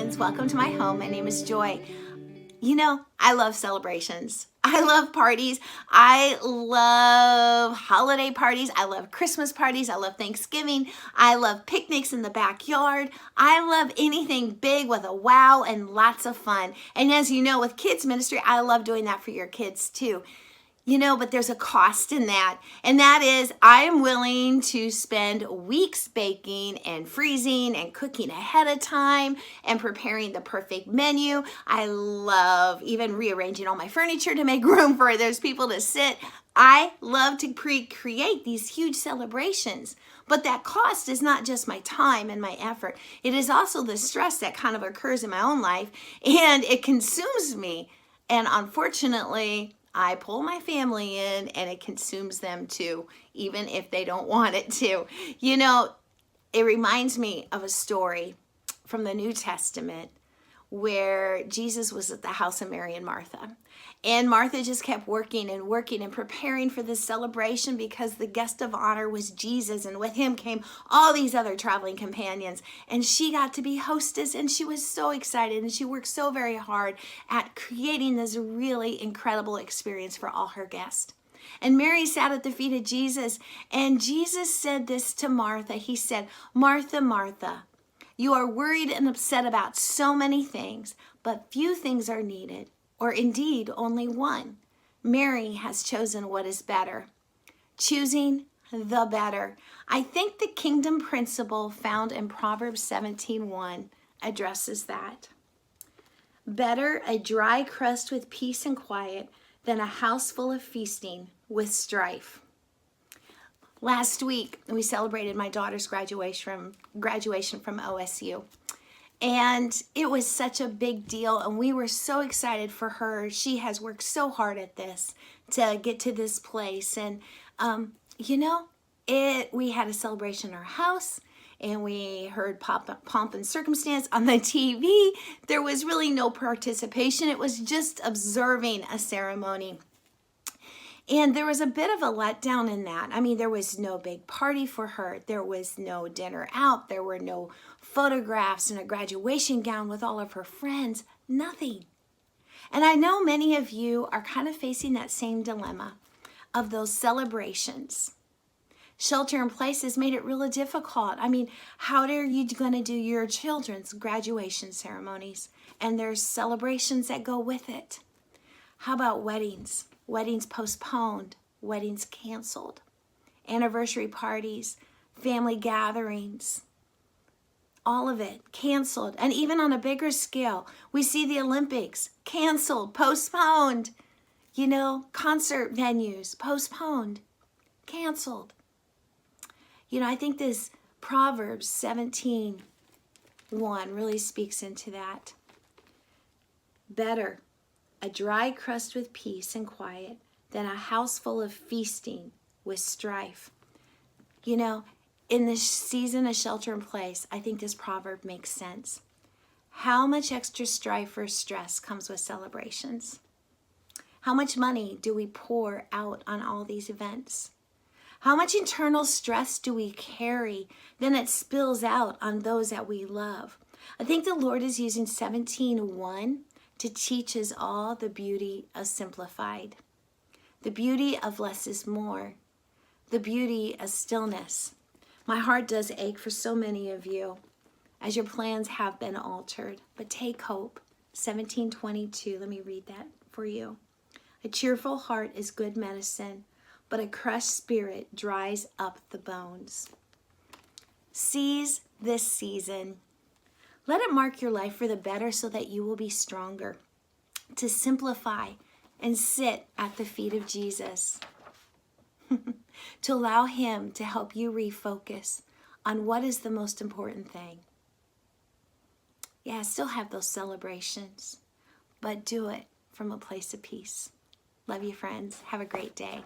friends. Welcome to my home. My name is Joy. You know, I love celebrations. I love parties. I love holiday parties. I love Christmas parties. I love Thanksgiving. I love picnics in the backyard. I love anything big with a wow and lots of fun. And as you know, with kids ministry, I love doing that for your kids too. You know, but there's a cost in that. And that is I am willing to spend weeks baking and freezing and cooking ahead of time and preparing the perfect menu. I love even rearranging all my furniture to make room for those people to sit. I love to create these huge celebrations. But that cost is not just my time and my effort. It is also the stress that kind of occurs in my own life, and it consumes me. And unfortunately, I pull my family in and it consumes them too, even if they don't want it to. You know, it reminds me of a story from the New Testament where Jesus was at the house of Mary and Martha. And Martha just kept working and preparing for this celebration because the guest of honor was Jesus, and with him came all these other traveling companions. And she got to be hostess, and she was so excited, and she worked so very hard at creating this really incredible experience for all her guests. And Mary sat at the feet of Jesus, and Jesus said this to Martha. He said, "Martha, Martha, you are worried and upset about so many things, but few things are needed, or indeed only one. Mary has chosen what is better." Choosing the better. I think the kingdom principle found in Proverbs 17:1 addresses that. Better a dry crust with peace and quiet than a house full of feasting with strife. Last week, we celebrated my daughter's graduation from OSU. And it was such a big deal, and we were so excited for her. She has worked so hard at this to get to this place. And, we had a celebration in our house, and we heard pomp and circumstance on the TV. There was really no participation. It was just observing a ceremony. And there was a bit of a letdown in that. I mean, there was no big party for her. There was no dinner out. There were no photographs in a graduation gown with all of her friends. Nothing. And I know many of you are kind of facing that same dilemma of those celebrations. Shelter in place has made it really difficult. I mean, how are you going to do your children's graduation ceremonies? And there's celebrations that go with it. How about weddings? Weddings postponed, weddings canceled, anniversary parties, family gatherings, all of it canceled. And even on a bigger scale, we see the Olympics canceled, postponed, concert venues postponed, canceled. I think this Proverbs 17:1 really speaks into that. Better a dry crust with peace and quiet than a house full of feasting with strife. In this season of shelter in place, I think this proverb makes sense. How much extra strife or stress comes with celebrations? How much money do we pour out on all these events? How much internal stress do we carry? Then it spills out on those that we love. I think the Lord is using 17:1 to teach us all the beauty of simplified, the beauty of less is more, the beauty of stillness. My heart does ache for so many of you as your plans have been altered, but take hope. 17:22, let me read that for you. A cheerful heart is good medicine, but a crushed spirit dries up the bones. Seize this season. Let it mark your life for the better so that you will be stronger. To simplify and sit at the feet of Jesus. To allow him to help you refocus on what is the most important thing. Yeah, still have those celebrations, but do it from a place of peace. Love you, friends. Have a great day.